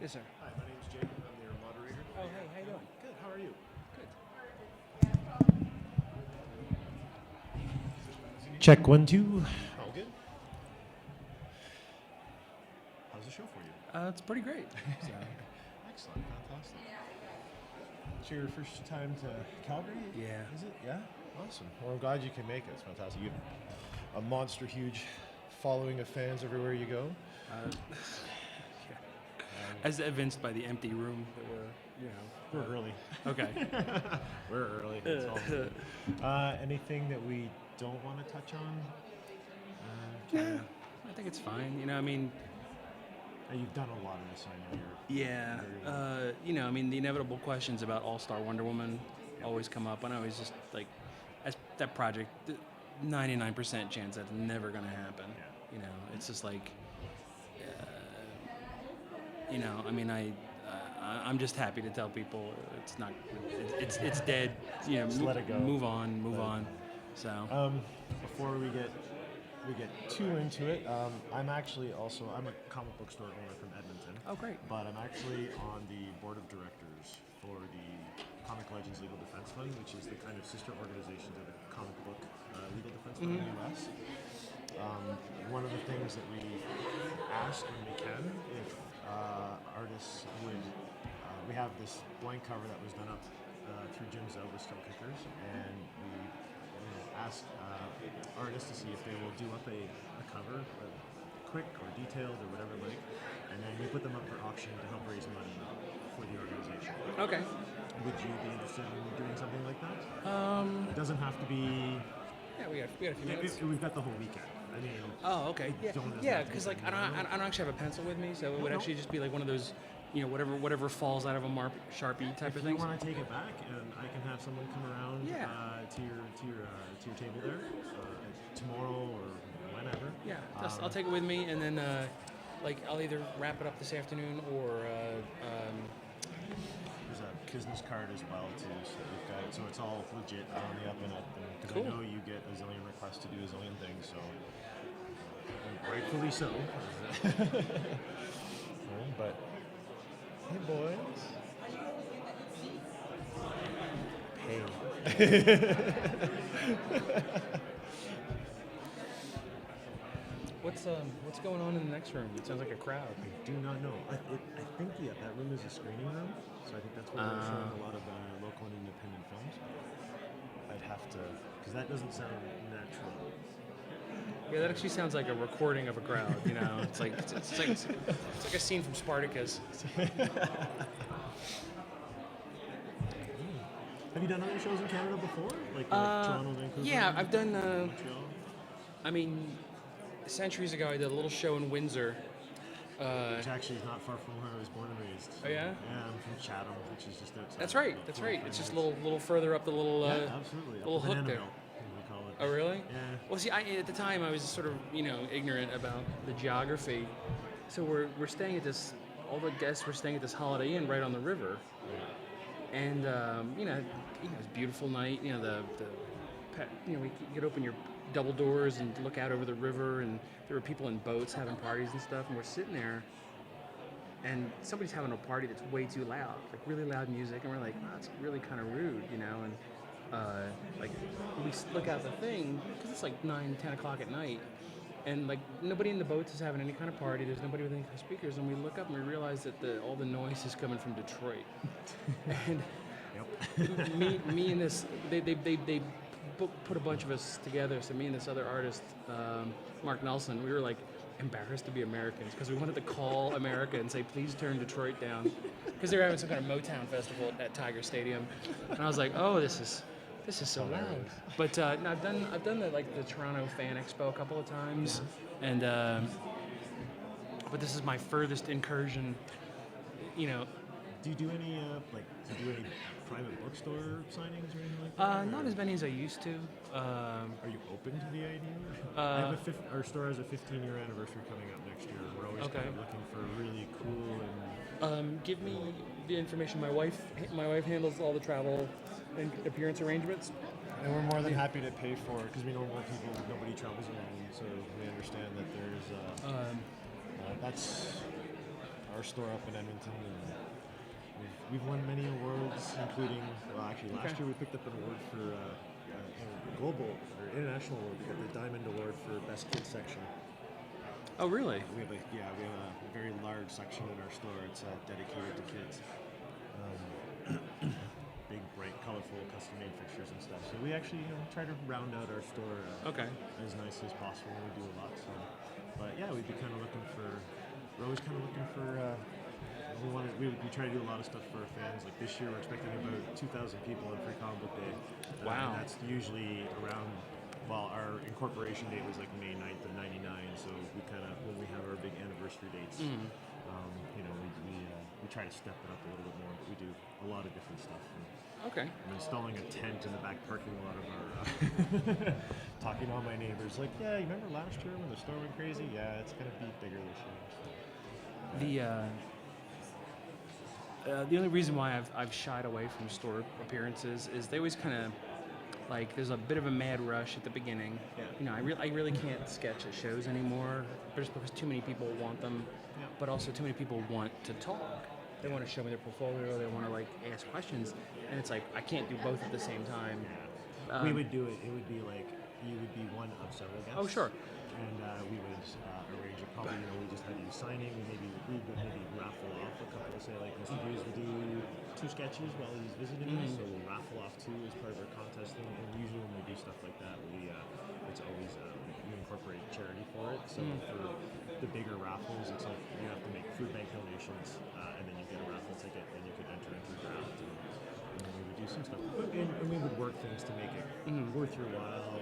Yes, sir. Hi, my name's Jake. I'm your moderator. Oh, hey, how you doing? Good. How are you? Good. Check 1, 2. All good. How's the show for you? It's pretty great. So, Excellent. Fantastic. It's your first time to Calgary? yeah. Is it? Yeah. Awesome. Well, I'm glad you can make it. It's fantastic. You have a monster huge following of fans everywhere you go. Yeah. As evidenced by the empty room that we're, We're early. Okay. We're early. It's all good. Anything that we don't want to touch on? Yeah. I think it's fine. You've done a lot of this, I know you're. Yeah. The inevitable questions about All-Star Wonder Woman always come up, and I always just like, as that project, 99% chance that's never going to happen. Yeah. It's just like, I'm just happy to tell people it's not, it's dead. Just let it go. Move on. So. Before we get too into it, I'm a comic book store owner from Edmonton. Oh, great. But I'm actually on the board of directors for the Comic Legends Legal Defense Fund, which is the kind of sister organization to the comic book legal defense fund in the U.S. One of the things that we ask when we can, if artists would, we have this blank cover that was done up through Jim Zell with Still Kickers, and we ask artists to see if they will do up a cover, quick or detailed or whatever like, and then we put them up for auction to help raise money for the organization. Okay. Would you be interested in doing something like that? It doesn't have to be. Yeah, we got a few minutes. We've got the whole weekend. I mean. Oh, okay. Yeah, because like I don't. don't actually have a pencil with me, so it would actually just be like one of those, whatever falls out of a Sharpie type of thing. If you want to take it back, and I can have someone come around to your table there tomorrow or whenever. Yeah, I'll take it with me, and then I'll either wrap it up this afternoon or. There's a business card as well too, so we've got it. So it's all legit on the up and up, because Cool. I know you get a zillion requests to do a zillion things, so rightfully so. But hey, boys. Hey. What's going on in the next room? It sounds like a crowd. I do not know. I think that room is a screening room, so I think that's where they're showing a lot of local and independent films. I'd have to, because that doesn't sound natural. Yeah, that actually sounds like a recording of a crowd. It's like a scene from Spartacus. Have you done other shows in Canada before, like Toronto, Vancouver? Yeah, I've done. Montreal. Centuries ago, I did a little show in Windsor. Which actually is not far from where I was born and raised. Oh yeah? Yeah, I'm from Chatham, which is just outside. That's right. It's just a little further up the little absolutely. little hook there. We call it. Oh really? Yeah. Well, see, at the time I was sort of ignorant about the geography, so we're staying at this. All the guests were staying at this Holiday Inn right on the river, and it was a beautiful night. We could open your double doors and look out over the river, and there were people in boats having parties and stuff, and we're sitting there, and somebody's having a party that's way too loud, like really loud music, and we're like, oh, that's really kind of rude, and we look out the thing, because it's like 9, 10 o'clock at night, and like nobody in the boats is having any kind of party, there's nobody with any kind of speakers, and we look up and we realize that all the noise is coming from Detroit. And me and this, they put a bunch of us together. So me and this other artist, Mark Nelson, we were like embarrassed to be Americans because we wanted to call America and say, please turn Detroit down, because they were having some kind of Motown festival at Tiger Stadium, and I was like, oh, this is so loud. But no, I've done the Toronto Fan Expo a couple of times, and but this is my furthest incursion. Do you do any private bookstore signings or anything like that? Not as many as I used to. Are you open to the idea? Our store has a 15-year anniversary coming up next year. We're always kind of looking for really cool and. Give me the information. My wife handles all the travel and appearance arrangements. And we're more than happy to pay for it because we know more people. Nobody travels alone, so we understand that there's. That's our store up in Edmonton, and we've won many awards, including, well, actually last year we picked up an award for a global or international award. We got the Diamond Award for Best Kids Section. Oh, really? We have a very large section in our store. It's dedicated to kids. Big, bright, colorful, custom-made fixtures and stuff. So we actually, try to round out our store as nicely as possible. And we do a lot. So, but yeah, we'd be kind of looking for. We're always kind of looking for. We try to do a lot of stuff for our fans. Like this year, we're expecting about 2,000 people on Free Comic Book Day. Wow. And that's usually around. Well, our incorporation date was like May 9th of '99. So we kind of when we have our big anniversary dates. We try to step it up a little bit more, but we do a lot of different stuff. Okay. I'm installing a tent in the back parking lot of our. Talking to all my neighbors, like, yeah, you remember last year when the store went crazy? Yeah, it's gonna be bigger this year. So. The only reason why I've shied away from store appearances is they always kind of like there's a bit of a mad rush at the beginning. Yeah. I really can't sketch at shows anymore, just because too many people want them, but also too many people want to talk. They want to show me their portfolio. They want to like ask questions, and it's like I can't do both at the same time. Yeah. We would do it. It would be like you would be one of several guests. Oh, sure. And we would arrange it. Probably, we just had you signing. We would maybe raffle off a couple. Say like Mr. Hughes will do 2 sketches while he's visiting us, so we'll raffle off 2 as part of our contest thing. And usually when we do stuff like that, it's always we incorporate charity for it. So for the bigger raffles, it's like you have to make food bank donations, and then you get a raffle ticket, and you could enter into the draft. And then we would do some stuff, and we would work things to make it worth your while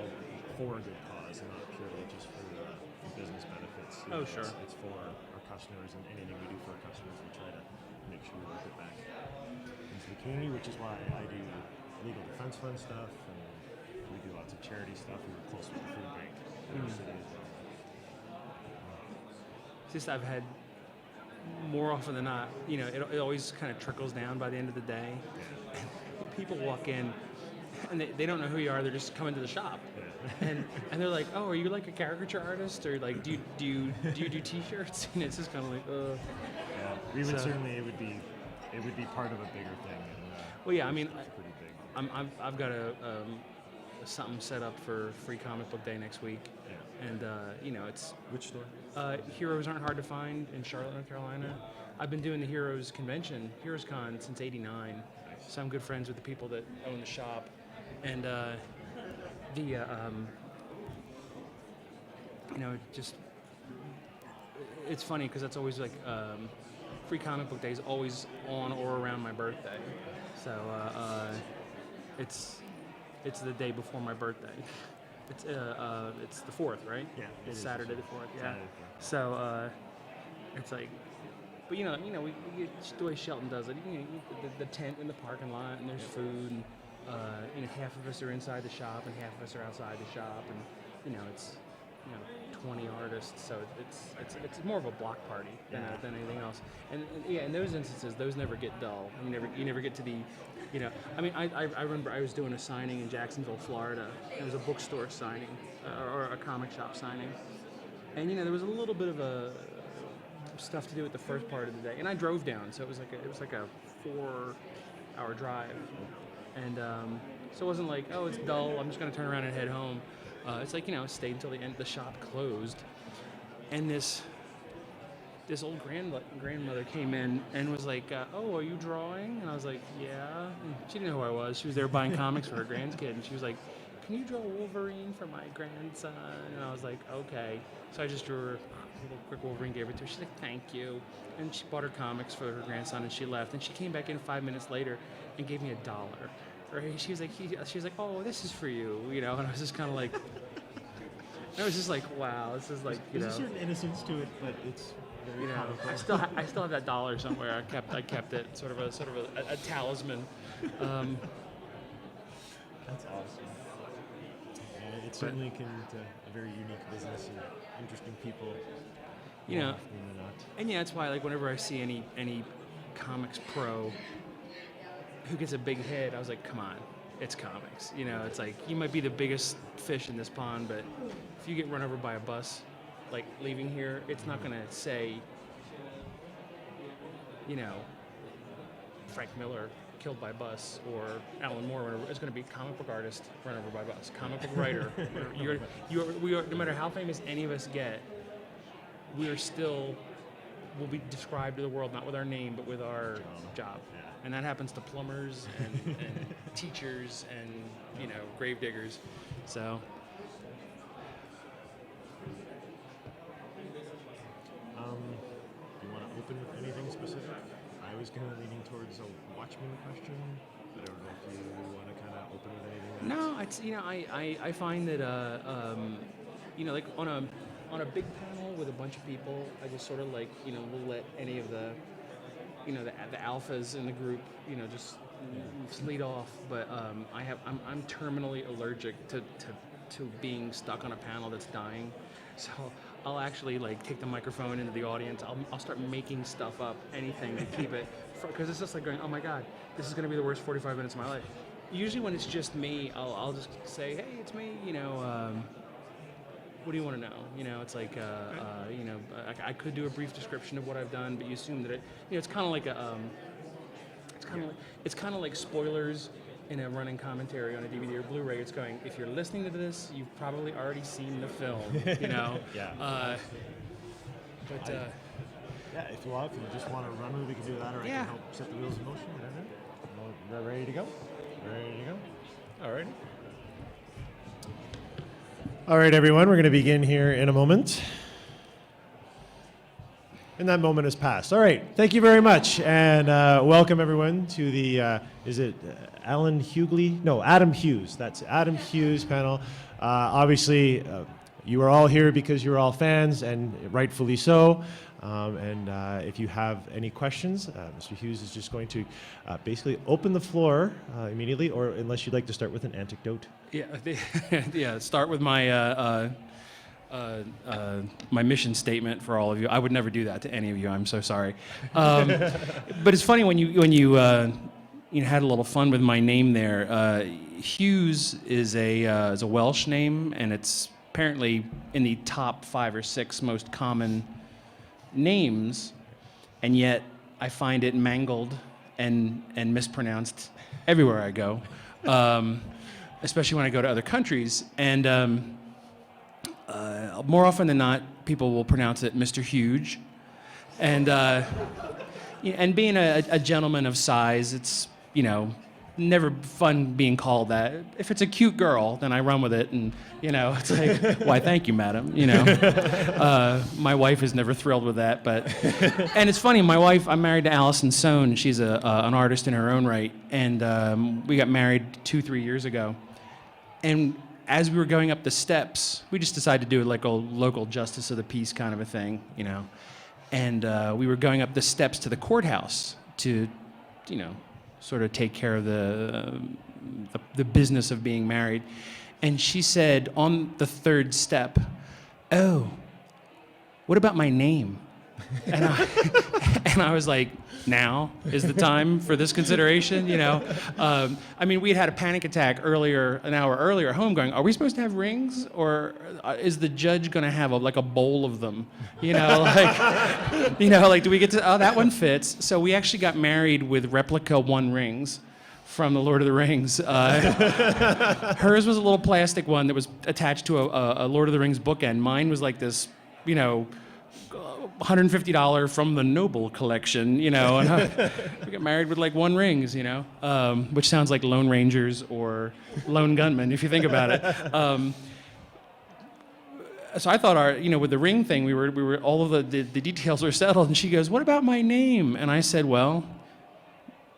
for a good cause, and not purely just for business benefits. Sure. It's for our customers, and anything we do for our customers, we try to make sure we work it back into the community, which is why I do legal defense fund stuff, and we do lots of charity stuff. We were close with the food bank in the city as well. It's just I've had more often than not, it always kind of trickles down by the end of the day. People walk in and they don't know who you are. They're just coming to the shop, and they're like, "Oh, are you like a caricature artist, or like do you do T-shirts?" And it's just kind of like, Yeah, we would certainly. It would be part of a bigger thing. And, well, yeah, I mean, it's pretty big. I've got something set up for Free Comic Book Day next week, and it's Which store? Heroes Aren't Hard to Find in Charlotte, North Carolina. I've been doing the Heroes convention, Heroes Con, since '89. So I'm good friends with the people that own the shop, and it's funny because that's always like Free Comic Book Day is always on or around my birthday, so it's the day before my birthday. It's the 4th, right? Yeah, it's Saturday the 4th. Yeah. Saturday, So it's like. But we just the way Shelton does it. The tent in the parking lot, and there's food, and half of us are inside the shop, and half of us are outside the shop, and it's 20 artists, so it's more of a block party than anything else. And in those instances, those never get dull. You never get to the, I remember I was doing a signing in Jacksonville, Florida. It was a bookstore signing or a comic shop signing, and there was a little bit of a stuff to do with the first part of the day, and I drove down, so it was like a 4-hour drive, and so it wasn't like, oh, it's dull, I'm just gonna turn around and head home. It's like stayed until the end. The shop closed, and this old grandmother came in and was like, oh, are you drawing? And I was like, yeah. And she didn't know who I was. She was there buying comics for her grandkid, and she was like, can you draw Wolverine for my grandson? And I was like, okay. So I just drew her a little quick Wolverine, gave it to her. She's like, thank you. And she bought her comics for her grandson, and she left. And she came back in 5 minutes later and gave me $1. Right? She was like, oh, this is for you, And I was just kind of like, I was just like, wow, this is like, There's a certain innocence to it, but it's very I still have that $1 somewhere. I kept it, sort of a talisman. That's awesome. And it certainly can a very unique business and interesting people. More often than not. And it's why like whenever I see any comics pro who gets a big hit, I was like, come on, it's comics. It's like you might be the biggest fish in this pond, but if you get run over by a bus, like leaving here, it's not gonna say you know, Frank Miller killed by bus, or Alan Moore, whatever, it's going to be comic book artist run over by bus, comic book writer. We are, no matter how famous any of us get, we are still, will be described to the world not with our name but with our job. Yeah. And that happens to plumbers and teachers and, you know, grave diggers. So. You want to open with anything specific? I was kind of leaning towards a Watchmen question. I don't know if you want to kind of open with anything. No, it's, you know, I find that you know, like on a big panel with a bunch of people, I just sort of like, you know, will let any of the, you know, the alphas in the group, you know, just lead off. But I'm terminally allergic to being stuck on a panel that's dying. So I'll actually like take the microphone into the audience. I'll start making stuff up, anything to keep it, because it's just like going, oh my God, this is going to be the worst 45 minutes of my life. Usually when it's just me, I'll just say, hey, it's me, you know, what do you want to know? You know, it's like, you know, I could do a brief description of what I've done, but you assume that it, you know, it's kind of like it's kind of like spoilers in a running commentary on a DVD or Blu-ray. It's going, if you're listening to this, you've probably already seen the film, you know? Yeah. Yeah, if you just want to run with it, we can do that, or I can help set the wheels in motion, whatever. Ready to go? Ready to go? All right. All right, everyone, we're going to begin here in a moment. And that moment has passed. All right, thank you very much, and welcome everyone to the, is it Adam Hughes. That's Adam Hughes panel. Obviously, you are all here because you're all fans, and rightfully so. And if you have any questions, Mr. Hughes is just going to basically open the floor immediately, or unless you'd like to start with an anecdote. Yeah, yeah. Start with my my mission statement for all of you. I would never do that to any of you. I'm so sorry. But it's funny when you had a little fun with my name there. Hughes is a Welsh name, and it's apparently in the top 5 or 6 most common names, and yet I find it mangled and mispronounced everywhere I go, especially when I go to other countries. And more often than not, people will pronounce it Mr. Huge. And being a gentleman of size, it's, you know, never fun being called that. If it's a cute girl, then I run with it, and, you know, it's like, why, thank you, madam, you know. My wife is never thrilled with that, but, and it's funny, my wife, I'm married to Allison Sohn. She's an artist in her own right, and we got married 2-3 years ago. And as we were going up the steps, we just decided to do it like a local justice of the peace kind of a thing, you know. And we were going up the steps to the courthouse to, you know, sort of take care of the business of being married. And she said on the 3rd step, oh, what about my name? And I was like, now is the time for this consideration, you know? I mean, we had a panic attack an hour earlier at home going, are we supposed to have rings? Or is the judge gonna have like a bowl of them? You know, like, you know, like, do we get to, oh, that one fits. So we actually got married with replica 1 rings from the Lord of the Rings. Hers was a little plastic one that was attached to a Lord of the Rings bookend. Mine was like this, you know, $150 from the Noble collection, you know, and we got married with like 1 rings, you know, which sounds like Lone Rangers or Lone Gunmen if you think about it. So I thought with the ring thing, we were all of the details were settled, and she goes, what about my name? And I said, well,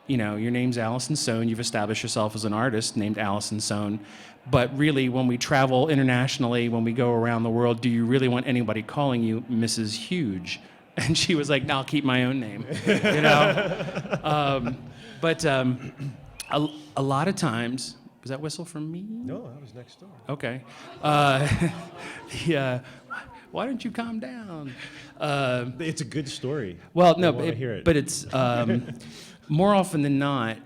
you know, your name's Allison Sohn. You've established yourself as an artist named Allison Sohn. But really, when we travel internationally, when we go around the world, do you really want anybody calling you Mrs. Huge? And she was like, no, I'll keep my own name, you know? But a lot of times, was that whistle from me? No, that was next door. Okay. Why don't you calm down? It's a good story. Well, no, hear it. But it's more often than not,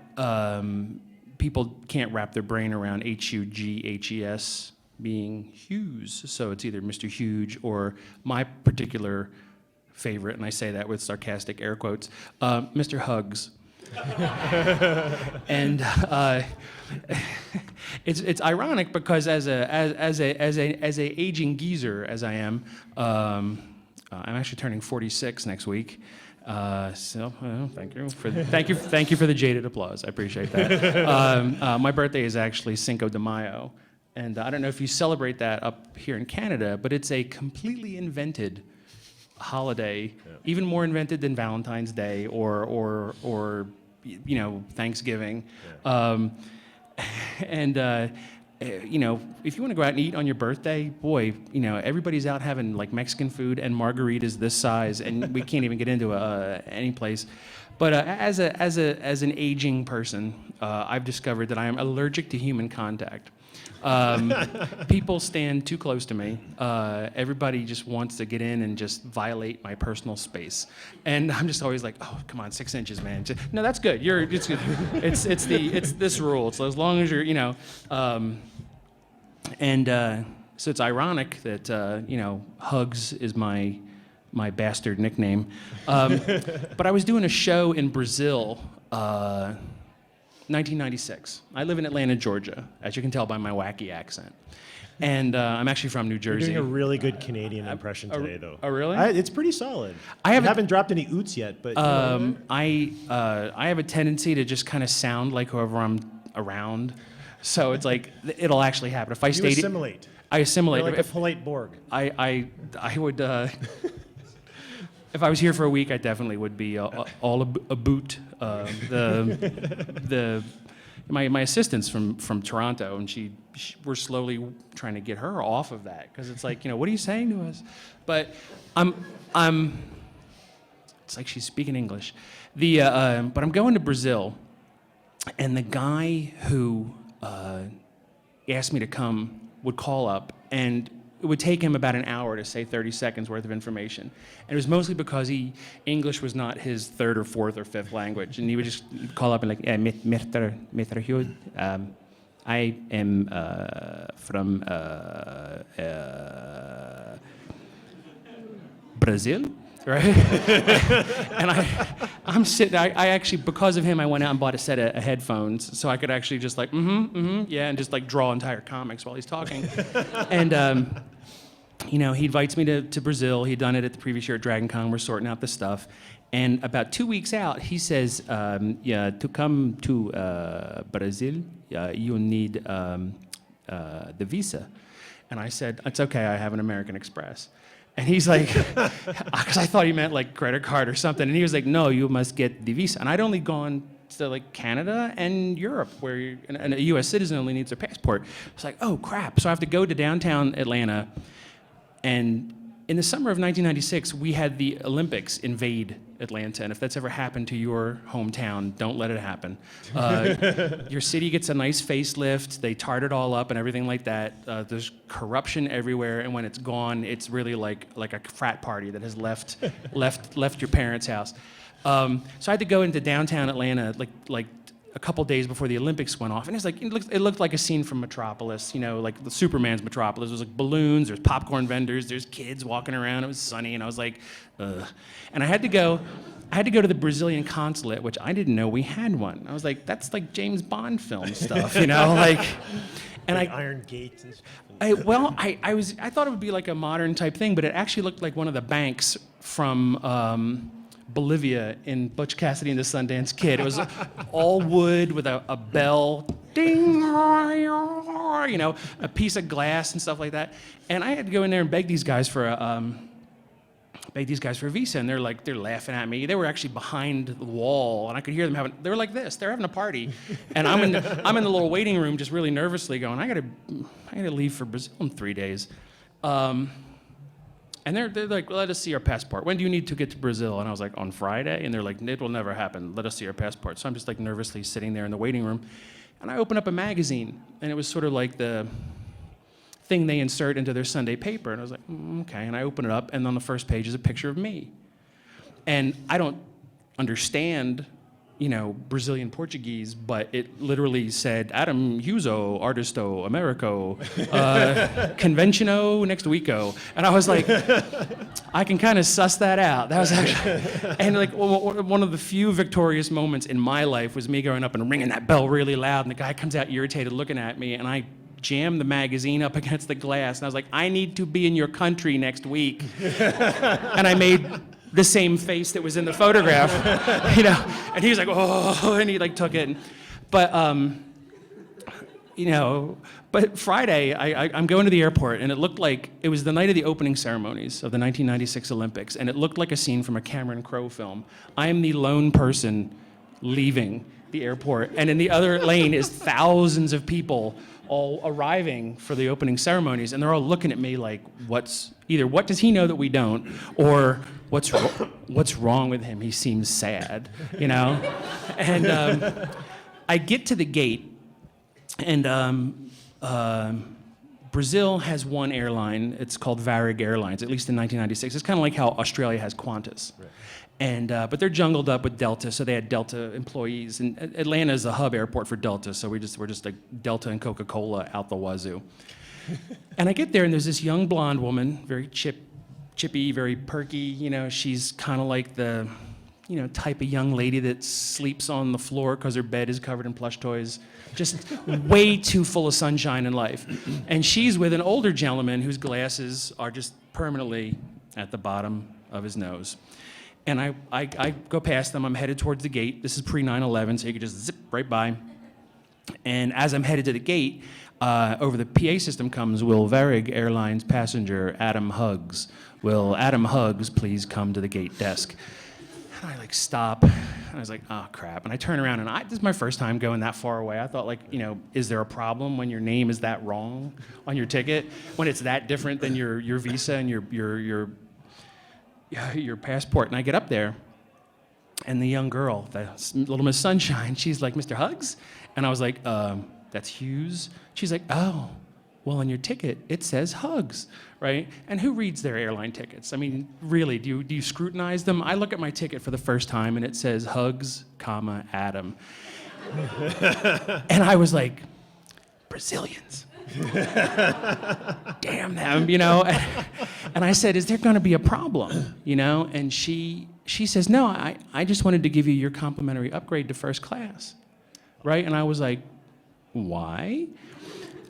people can't wrap their brain around Hughes being Hughes. So it's either Mr. Huge or my particular favorite, and I say that with sarcastic air quotes, Mr. Hugs. And it's ironic because as a aging geezer as I am, I'm actually turning 46 next week. So thank you for the jaded applause. I appreciate that. My birthday is actually Cinco de Mayo, and I don't know if you celebrate that up here in Canada, but it's a completely invented holiday, even more invented than Valentine's Day or Thanksgiving. If you want to go out and eat on your birthday, boy, everybody's out having like Mexican food and margaritas this size, and we can't even get into any place. But as an aging person, I've discovered that I am allergic to human contact. People stand too close to me. Everybody just wants to get in and just violate my personal space, and I'm just always like, "Oh, come on, 6 inches, man." No, that's good. It's good. It's this rule. So as long as you're, so it's ironic that Hugs is my bastard nickname. But I was doing a show in Brazil. 1996. I live in Atlanta, Georgia, as you can tell by my wacky accent. And I'm actually from New Jersey. You're doing a really good Canadian impression today, though. Oh, really? It's pretty solid. I haven't dropped any oots yet, but... I have a tendency to just kind of sound like whoever I'm around. So it's like, it'll actually happen. If I you assimilate. I assimilate. You're like a polite Borg. I would... If I was here for a week, I definitely would be all a boot. My assistant's from Toronto, and we're slowly trying to get her off of that because it's like, what are you saying to us? But it's like she's speaking English. But I'm going to Brazil, and the guy who asked me to come would call up, and it would take him about an hour to say 30 seconds worth of information. And it was mostly because English was not his third or fourth or fifth language. And he would just call up and like, Mr. Hughes, I am from Brazil, right? And I'm sitting, I actually, because of him, I went out and bought a set of headphones so I could actually just like, yeah, and just like draw entire comics while he's talking. And, he invites me to Brazil. He'd done it at the previous year at Dragon Con. We're sorting out the stuff. And about 2 weeks out, he says, to come to Brazil, you need the visa. And I said, it's okay, I have an American Express. And he's like, because I thought he meant like credit card or something. And he was like, no, you must get the visa. And I'd only gone to like Canada and Europe, where a U.S. citizen only needs a passport. It's like, oh crap. So I have to go to downtown Atlanta. And in the summer of 1996, we had the Olympics invade Atlanta. And if that's ever happened to your hometown, don't let it happen. Your city gets a nice facelift. They tart it all up and everything like that. There's corruption everywhere. And when it's gone, it's really like a frat party that has left your parents' house. So I had to go into downtown Atlanta like a couple days before the Olympics went off, and it looked like a scene from Metropolis, like the Superman's Metropolis. There was like balloons, there's popcorn vendors, there's kids walking around. It was sunny, and I was like, ugh. And I had to go to the Brazilian consulate, which I didn't know we had one. I was like, that's like James Bond film stuff, like. And like Iron Gates and stuff. I thought it would be like a modern type thing, but it actually looked like one of the banks from Bolivia in Butch Cassidy and the Sundance Kid. It was all wood with a bell, ding, a piece of glass and stuff like that. And I had to go in there and beg these guys for a visa, and they're laughing at me. They were actually behind the wall, and I could hear them they were like this. They're having a party, and I'm in the little waiting room, just really nervously going, I gotta leave for Brazil in 3 days. And they're like, let us see our passport. When do you need to get to Brazil? And I was like, on Friday? And they're like, it will never happen. Let us see our passport. So I'm just like nervously sitting there in the waiting room. And I open up a magazine, and it was sort of like the thing they insert into their Sunday paper. And I was like, okay. And I open it up, and on the first page is a picture of me. And I don't understand Brazilian Portuguese, but it literally said Adam Hughes, artisto, Americo, conventiono next weeko. And I was like, I can kind of suss that out. That was actually, and like one of the few victorious moments in my life was me going up and ringing that bell really loud, and the guy comes out irritated looking at me, and I jammed the magazine up against the glass, and I was like, I need to be in your country next week. And I made the same face that was in the photograph, and he was like, oh, and he like took it. But, but Friday, I'm going to the airport, and it looked like, it was the night of the opening ceremonies of the 1996 Olympics, and it looked like a scene from a Cameron Crowe film. I am the lone person leaving the airport, and in the other lane is thousands of people all arriving for the opening ceremonies, and they're all looking at me like, what does he know that we don't, or what's wrong with him? He seems sad, And I get to the gate, and Brazil has one airline. It's called Varig Airlines, at least in 1996. It's kind of like how Australia has Qantas. Right. And but they're jungled up with Delta, so they had Delta employees. And Atlanta is the hub airport for Delta, so we're just like Delta and Coca-Cola out the wazoo. And I get there, and there's this young blonde woman, very chippy, very perky. She's kind of like the type of young lady that sleeps on the floor because her bed is covered in plush toys. Just way too full of sunshine and life. And she's with an older gentleman whose glasses are just permanently at the bottom of his nose. And I go past them. I'm headed towards the gate. This is pre-9/11, so you could just zip right by. And as I'm headed to the gate, over the PA system comes, will Varig Airlines passenger Adam Hughes, will Adam Hughes please come to the gate desk? And I stop, and I was like, oh crap. And I turn around, and this is my first time going that far away. I thought is there a problem when your name is that wrong on your ticket? When it's that different than your visa and your passport? And I get up there, and the young girl, the little Miss Sunshine, she's like, Mr. Hughes? And I was like, that's Hughes? She's like, oh, well, on your ticket, it says Hughes, right? And who reads their airline tickets? I mean, really, do you scrutinize them? I look at my ticket for the first time, and it says Hughes, Adam. And I was like, Brazilians. Damn them, And I said, is there going to be a problem, And she says, no, I just wanted to give you your complimentary upgrade to first class, right? And I was like, why?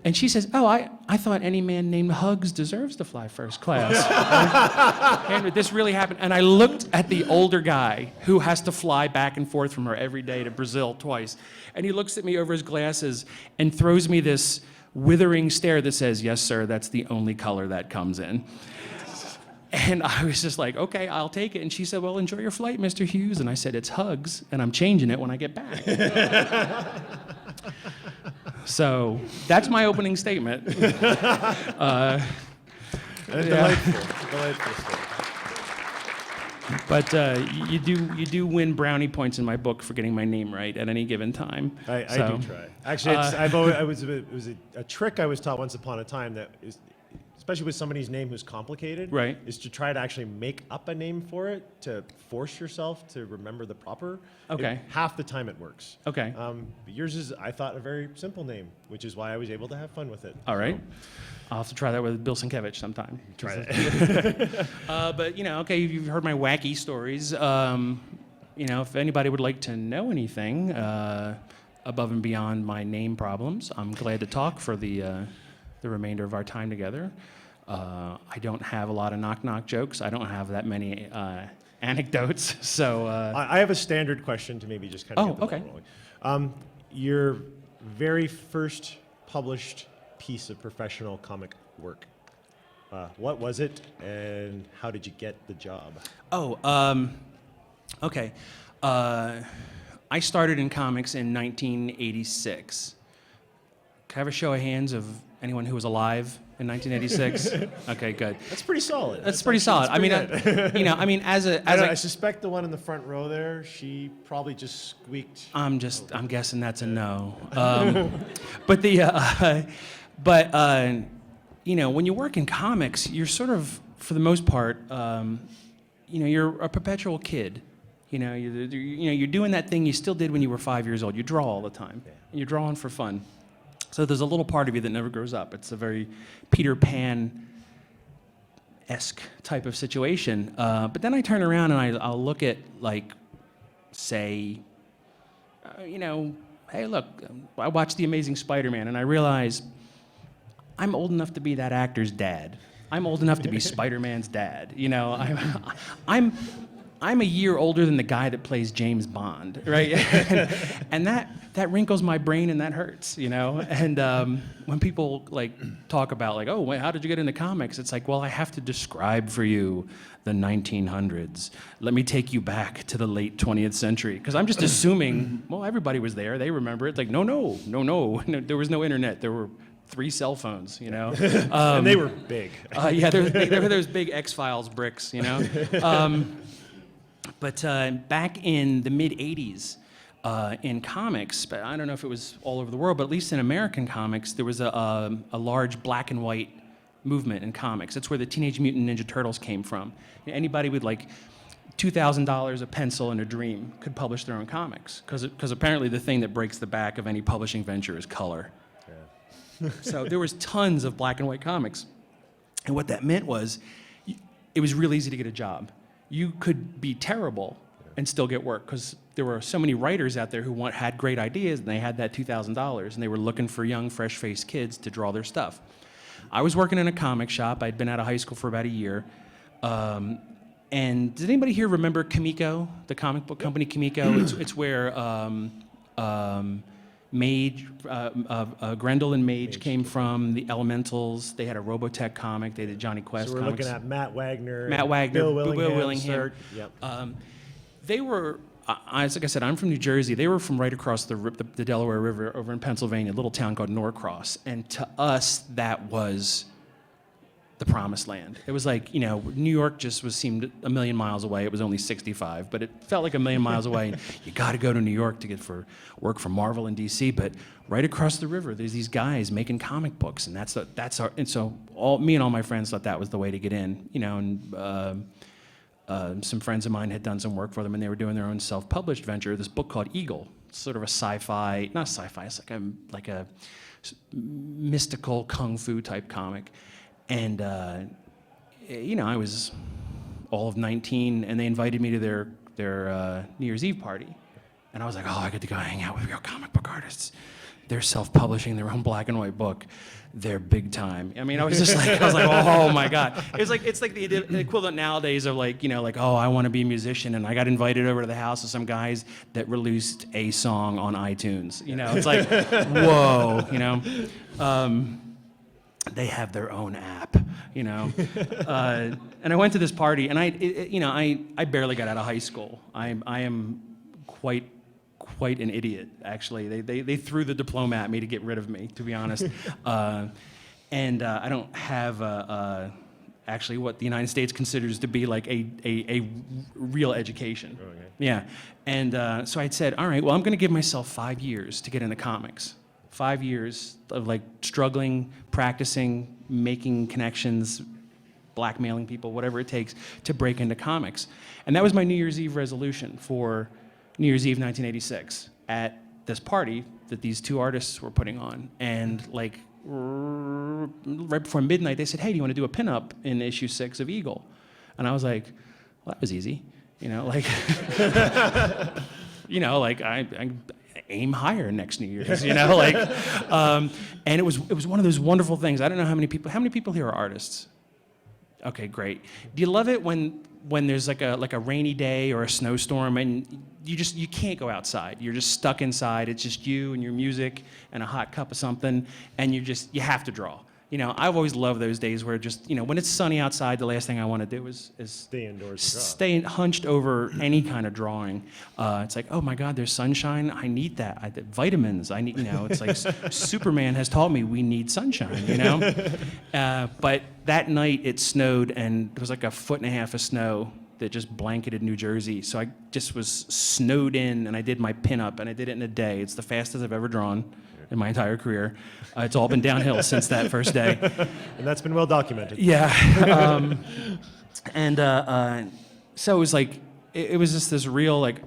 And she says, oh, I thought any man named Hughes deserves to fly first class. And this really happened. And I looked at the older guy who has to fly back and forth from her every day to Brazil twice. And he looks at me over his glasses and throws me this withering stare that says, yes, sir, that's the only color that comes in. And I was just like, okay, I'll take it. And she said, well, enjoy your flight, Mr. Hughes. And I said, it's Hughes, and I'm changing it when I get back. So that's my opening statement. Delightful story. But you do win brownie points in my book for getting my name right at any given time. I do try. Actually, it was a trick I was taught once upon a time that is, especially with somebody's name who's complicated, right, is to try to actually make up a name for it, to force yourself to remember the proper. Okay. Half the time it works. Okay. Yours is, I thought, a very simple name, which is why I was able to have fun with it. All right. I'll have to try that with Bill Sienkiewicz sometime. Try that. But, okay, you've heard my wacky stories. If anybody would like to know anything above and beyond my name problems, I'm glad to talk for the remainder of our time together. I don't have a lot of knock-knock jokes. I don't have that many anecdotes. So I have a standard question to maybe just kind of get the ball rolling. Your very first published piece of professional comic work, what was it, and how did you get the job? Okay. I started in comics in 1986. Can I have a show of hands of anyone who was alive in 1986? Okay, good. That's pretty solid. That's pretty solid. I suspect the one in the front row there, she probably just squeaked. I'm guessing that's a no. But when you work in comics, you're sort of, for the most part, you're a perpetual kid. You're doing that thing you still did when you were 5 years old. You draw all the time. And you're drawing for fun. So there's a little part of you that never grows up. It's a very Peter Pan-esque type of situation. But then I turn around and I'll look at, like, say, hey, look, I watched The Amazing Spider-Man, and I realize I'm old enough to be that actor's dad. I'm old enough to be Spider-Man's dad. I'm a year older than the guy that plays James Bond, right? and that wrinkles my brain and that hurts, And when people talk about oh, wait, how did you get into comics? It's like, well, I have to describe for you the 1900s. Let me take you back to the late 20th century, because I'm just assuming, well, everybody was there. They remember it. Like, no, there was no internet. There were 3 cell phones, and they were big. Yeah, there were those big X-Files bricks, But back in the mid-'80s, in comics, but I don't know if it was all over the world, but at least in American comics, there was a large black and white movement in comics. That's where the Teenage Mutant Ninja Turtles came from. Anybody with $2,000, a pencil, and a dream could publish their own comics, because apparently the thing that breaks the back of any publishing venture is color. Yeah. So there was tons of black and white comics. And what that meant was it was real easy to get a job. You could be terrible and still get work, because there were so many writers out there who had great ideas, and they had that $2,000, and they were looking for young, fresh-faced kids to draw their stuff. I was working in a comic shop. I'd been out of high school for about a year. And did anybody here remember Comico, the comic book company Comico? It's where Mage, Grendel and Mage came from, the Elementals. They had a Robotech comic. They did Johnny Quest So we're comics. looking at Matt Wagner, Bill Willingham. Willingham. Yep. They were, like I said, I'm from New Jersey. They were from right across the Delaware River over in Pennsylvania, a little town called Norcross. And to us, that was the promised land. It was like, New York seemed a million miles away. It was only 65, but it felt like a million miles away. And you got to go to New York to get for work for Marvel and DC. But right across the river, there's these guys making comic books, and and so me and all my friends thought that was the way to get in. Some friends of mine had done some work for them, and they were doing their own self-published venture. This book called Eagle, sort of a sci-fi, not sci-fi. It's like a mystical kung fu type comic. And, I was all of 19, and they invited me to their New Year's Eve party. And I was like, oh, I get to go hang out with real comic book artists. They're self-publishing their own black and white book. They're big time. I mean, I was like, oh my God. It's like the equivalent nowadays of oh, I want to be a musician, and I got invited over to the house of some guys that released a song on iTunes. It's like, whoa, they have their own app, And I went to this party, and I barely got out of high school. I am quite an idiot, actually. They threw the diploma at me to get rid of me, to be honest. And I don't have actually what the United States considers to be like a real education. Okay. Yeah. And so I said, all right, well, I'm going to give myself 5 years to get into comics. 5 years of struggling, practicing, making connections, blackmailing people, whatever it takes to break into comics. And that was my New Year's Eve resolution for New Year's Eve 1986 at this party that these 2 artists were putting on. And right before midnight, they said, hey, do you want to do a pinup in issue 6 of Eagle? And I was like, well, that was easy. I aim higher next New Year's, and it was one of those wonderful things. I don't know how many people here are artists. Okay, great. Do you love it when there's like a rainy day or a snowstorm and you can't go outside? You're just stuck inside. It's just you and your music and a hot cup of something, and you have to draw. I've always loved those days where when it's sunny outside, the last thing I want to do is stay indoors, stay hunched over any kind of drawing. It's like, oh my God, there's sunshine. I need that. Vitamins. I need. It's like Superman has taught me we need sunshine. But that night it snowed, and there was like 1.5 feet of snow that just blanketed New Jersey. So I just was snowed in, and I did my pinup, and I did it in a day. It's the fastest I've ever drawn in my entire career. It's all been downhill since that first day. And that's been well documented. Yeah. So it was like, it was just this real, like,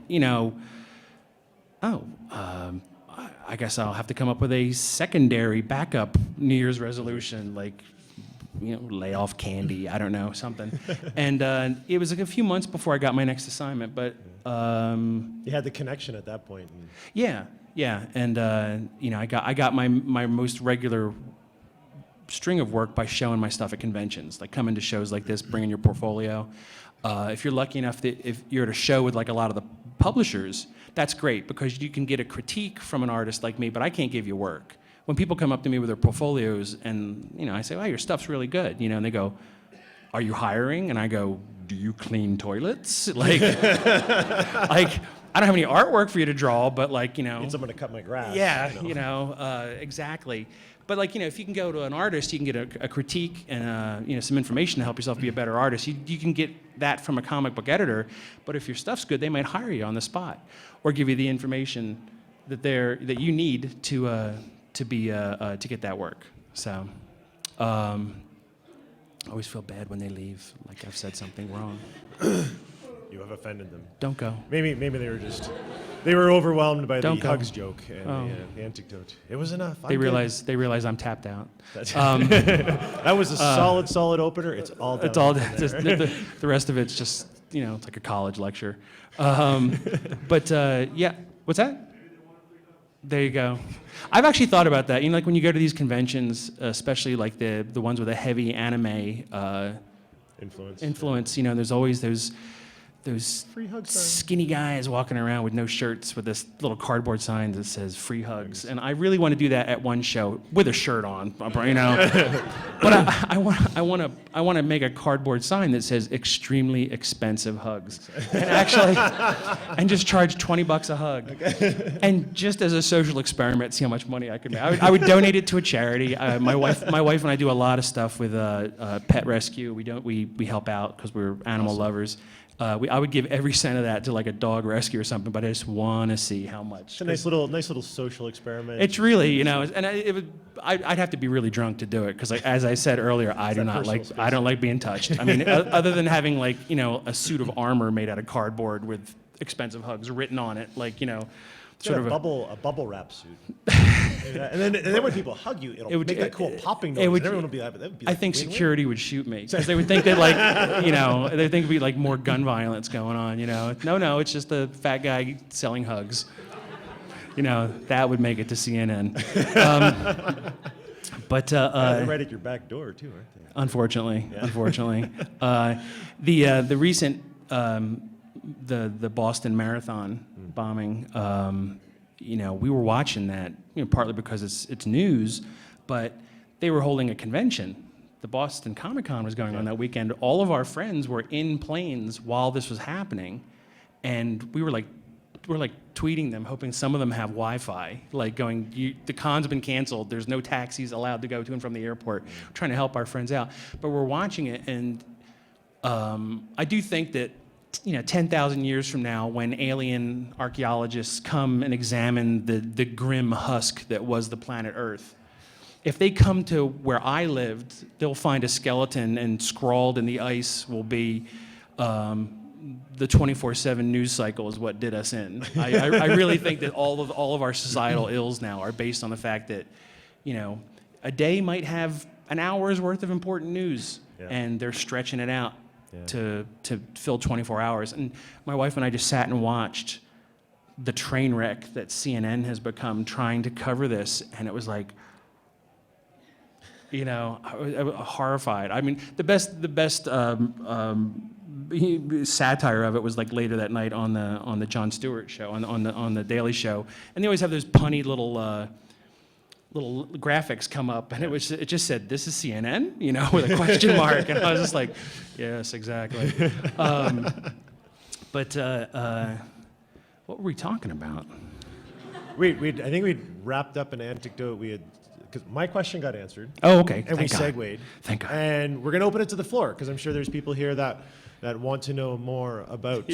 I guess I'll have to come up with a secondary backup New Year's resolution, like, lay off candy, I don't know, something. And it was like a few months before I got my next assignment, but... you had the connection at that point. Yeah, and I got my most regular string of work by showing my stuff at conventions, like coming to shows like this, bringing your portfolio. If you're lucky enough that if you're at a show with like a lot of the publishers, that's great because you can get a critique from an artist like me, but I can't give you work. When people come up to me with their portfolios and I say, "Wow, your stuff's really good," and they go, "Are you hiring?" And I go, "Do you clean toilets?" Like, I don't have any artwork for you to draw, but like, Need someone to cut my grass. Yeah, exactly. But like, if you can go to an artist, you can get a critique and some information to help yourself be a better artist. You can get that from a comic book editor, but if your stuff's good, they might hire you on the spot or give you the information that you need to get that work. So, I always feel bad when they leave, like I've said something wrong. You have offended them. Don't go. Maybe they were overwhelmed by Don't the go. hugs joke and the anecdote. It was enough. They realize I'm tapped out. That was a solid opener. It's all done. It's all just, the rest of it's just it's like a college lecture. But yeah, what's that? There you go. I've actually thought about that. Like when you go to these conventions, especially like the ones with a heavy anime influence. There's always those free hug sign. Skinny guys walking around with no shirts with this little cardboard sign that says "free hugs," and I really want to do that at one show with a shirt on, But I want to make a cardboard sign that says "extremely expensive hugs," and just charge $20 a hug, and just as a social experiment, see how much money I could make. I would donate it to a charity. My wife and I do a lot of stuff with pet rescue. We help out because we're animal lovers. I would give every cent of that to like a dog rescue or something, but I just want to see how much. It's a nice little social experiment. It's really, and I'd have to be really drunk to do it because, like, as I said earlier, I don't like being touched. I mean, other than having like a suit of armor made out of cardboard with expensive hugs written on it, like sort of a bubble wrap suit. and then when people hug you, it'll make that cool popping noise. And everyone will be like, I think security would shoot me because they would think that they think it'd be like more gun violence going on. No, it's just a fat guy selling hugs. That would make it to CNN. They're right at your back door too, aren't they? Unfortunately. The recent the Boston Marathon bombing. We were watching that, partly because it's news, but they were holding a convention. The Boston Comic-Con was going on that weekend. All of our friends were in planes while this was happening, and we're tweeting them, hoping some of them have Wi-Fi, like going, the con's been canceled, there's no taxis allowed to go to and from the airport. We're trying to help our friends out. But we're watching it, and I do think that 10,000 years from now, when alien archaeologists come and examine the grim husk that was the planet Earth, if they come to where I lived, they'll find a skeleton, and scrawled in the ice will be the 24/7 news cycle is what did us in. I really think that all of our societal ills now are based on the fact that a day might have an hour's worth of important news, and they're stretching it out. To fill 24 hours. And my wife and I just sat and watched the train wreck that CNN has become trying to cover this, and it was like, I was horrified. I mean, the best satire of it was like later that night on the Jon Stewart show, on the Daily Show, and they always have those punny little graphics come up, and it just said, "This is CNN," with a question mark, and I was just like, yes, exactly. But what were we talking about? I think we'd wrapped up an anecdote. Because my question got answered. Oh, okay. And we segued. Thank God. And we're going to open it to the floor, because I'm sure there's people here that want to know more about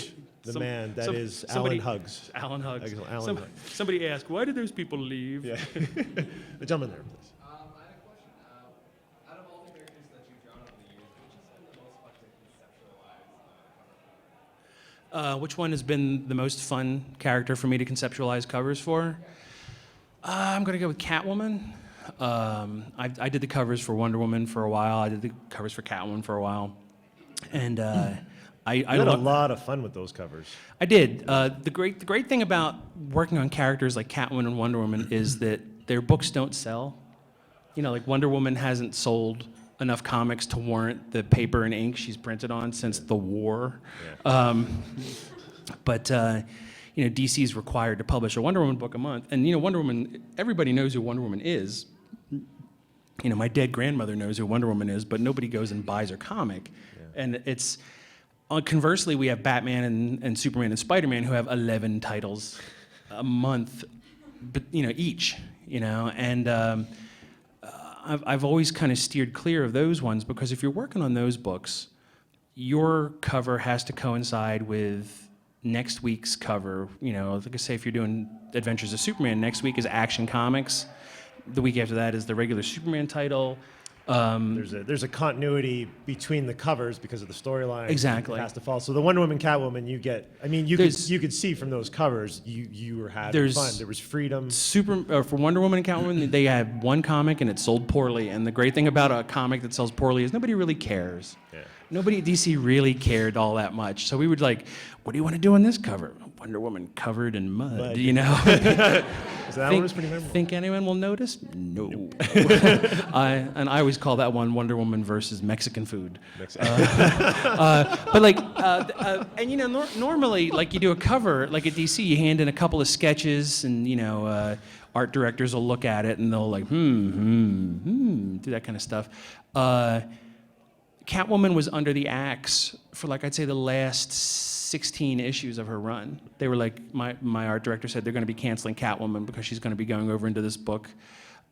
the man that is Alan Hughes. Alan Hughes. Hughes. Somebody asked, why did those people leave? Yeah. The gentleman there, please. I had a question. Out of all the characters that you've drawn over the years, which is the most fun to conceptualize Which one has been the most fun character for me to conceptualize covers for? I'm going to go with Catwoman. I did the covers for Wonder Woman for a while. I did the covers for Catwoman for a while. And I had a lot of fun with those covers. I did. The great thing about working on characters like Catwoman and Wonder Woman is that their books don't sell. You know, like Wonder Woman hasn't sold enough comics to warrant the paper and ink she's printed on since the war. Yeah. But you know, DC is required to publish a Wonder Woman book a month, and you know, Wonder Woman. Everybody knows who Wonder Woman is. You know, my dead grandmother knows who Wonder Woman is, but nobody goes and buys her comic. Yeah. And it's conversely, we have Batman and Superman and Spider-Man who have 11 titles a month, but you know, each. You know, and I've always kind of steered clear of those ones because if you're working on those books, your cover has to coincide with next week's cover. You know, like I say, if you're doing Adventures of Superman, next week is Action Comics. The week after that is the regular Superman title. There's a continuity between the covers because of the storyline. Exactly. It has to follow. So the Wonder Woman, Catwoman, you get. I mean, you could see from those covers you were having fun. There was freedom. For Wonder Woman and Catwoman, they had one comic and it sold poorly. And the great thing about a comic that sells poorly is nobody really cares. Yeah. Nobody at DC really cared all that much. So we would like, what do you want to do on this cover? Wonder Woman covered in mud. You know. So that one was pretty memorable. Think anyone will notice? No. And I always call that one Wonder Woman versus Mexican food. But like, and you know, normally, like you do a cover, like at DC, you hand in a couple of sketches, and you know, art directors will look at it and they'll like, do that kind of stuff. Catwoman was under the axe for like I'd say the last 16 issues of her run. They were like, my art director said they're going to be canceling Catwoman because she's going to be going over into this book,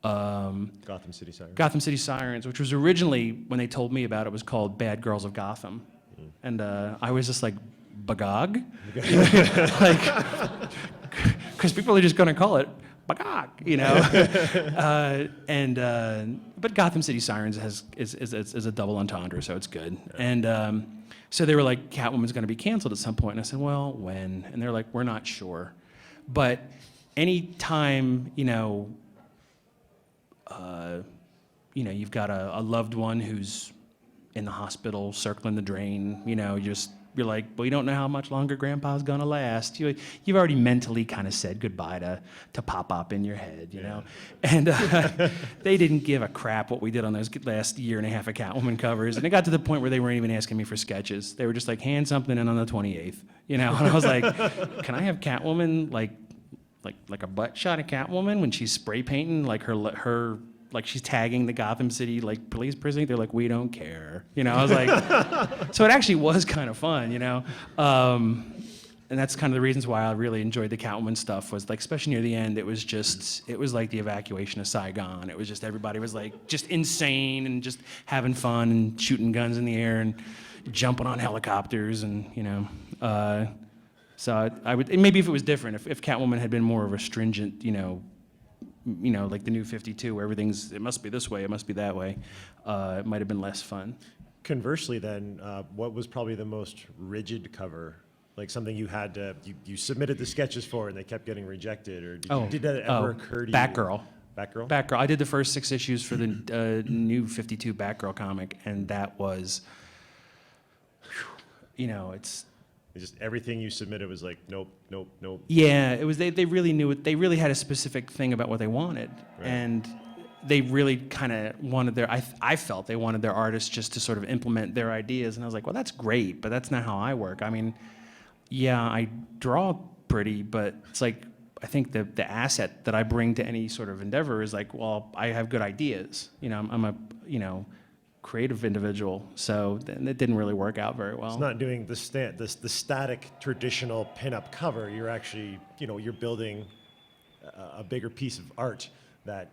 Gotham City Sirens. Gotham City Sirens, which was originally, when they told me about it, was called Bad Girls of Gotham. And I was just like, Bagog? Like, because people are just going to call it Bagog, you know? But Gotham City Sirens is a double entendre, so it's good. And so they were like, Catwoman's going to be canceled at some point. And I said, well, when? And they're like, we're not sure. But any time, you know, you've got a loved one who's in the hospital circling the drain, you know, you're like, well, you don't know how much longer Grandpa's gonna last. You've already mentally kind of said goodbye to Pop-Pop in your head, you know? And they didn't give a crap what we did on those last year and a half of Catwoman covers. And it got to the point where they weren't even asking me for sketches. They were just like, hand something in on the 28th, you know? And I was like, can I have Catwoman, like a butt shot of Catwoman when she's spray painting, like her like she's tagging the Gotham City like police precinct? They're like, we don't care. You know, I was like, so it actually was kind of fun, you know? And that's kind of the reasons why I really enjoyed the Catwoman stuff was like, especially near the end, it was like the evacuation of Saigon. It was just, everybody was like just insane and just having fun and shooting guns in the air and jumping on helicopters and, you know, so I would, maybe if it was different, if Catwoman had been more of a stringent, you know, like the New 52, where it must be this way, it must be that way, it might have been less fun. Conversely, then, what was probably the most rigid cover? Like something you had to, you submitted the sketches for and they kept getting rejected, or did that ever occur to you? Batgirl. Batgirl? I did the first 6 issues for the New 52 Batgirl comic, and that was, you know, it's just everything you submitted was like, nope. Yeah, it was. They really knew it. They really had a specific thing about what they wanted, right. And they really kind of wanted I felt they wanted their artists just to sort of implement their ideas, and I was like, well, that's great, but that's not how I work. I mean, yeah, I draw pretty, but it's like I think the asset that I bring to any sort of endeavor is like, well, I have good ideas. You know, I'm a creative individual, so it didn't really work out very well. It's not doing the static traditional pinup cover. You're actually, you're building a bigger piece of art that,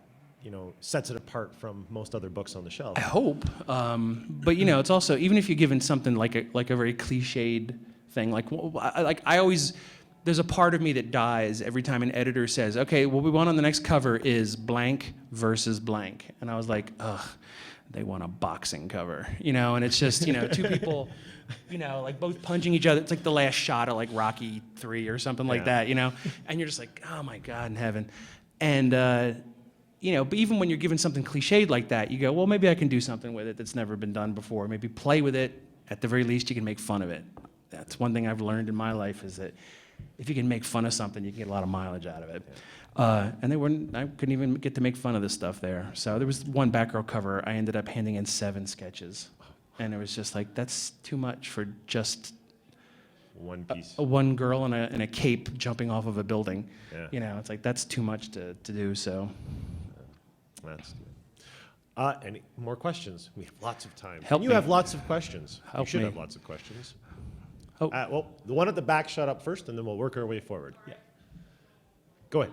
sets it apart from most other books on the shelf. I hope, but it's also, even if you're given something like a very cliched thing, I always, there's a part of me that dies every time an editor says, okay, what we want on the next cover is blank versus blank. And I was like, ugh, they want a boxing cover, and it's just, two people, like both punching each other. It's like the last shot of like Rocky 3 or something like that, and you're just like, oh my God in heaven. And, but even when you're given something cliched like that, you go, well, maybe I can do something with it that's never been done before. Maybe play with it. At the very least, you can make fun of it. That's one thing I've learned in my life is that if you can make fun of something, you can get a lot of mileage out of it. And I couldn't even get to make fun of this stuff there. So there was one Batgirl cover, I ended up handing in 7 sketches. And it was just like, that's too much for just one piece. One girl in a cape jumping off of a building. Yeah. It's like, that's too much to do, so. That's good. Any more questions? We have lots of time. Help you me. have lots of questions. Help you should me. have lots of questions. Oh. Well, the one at the back shut up first, and then we'll work our way forward. Yeah. Go ahead.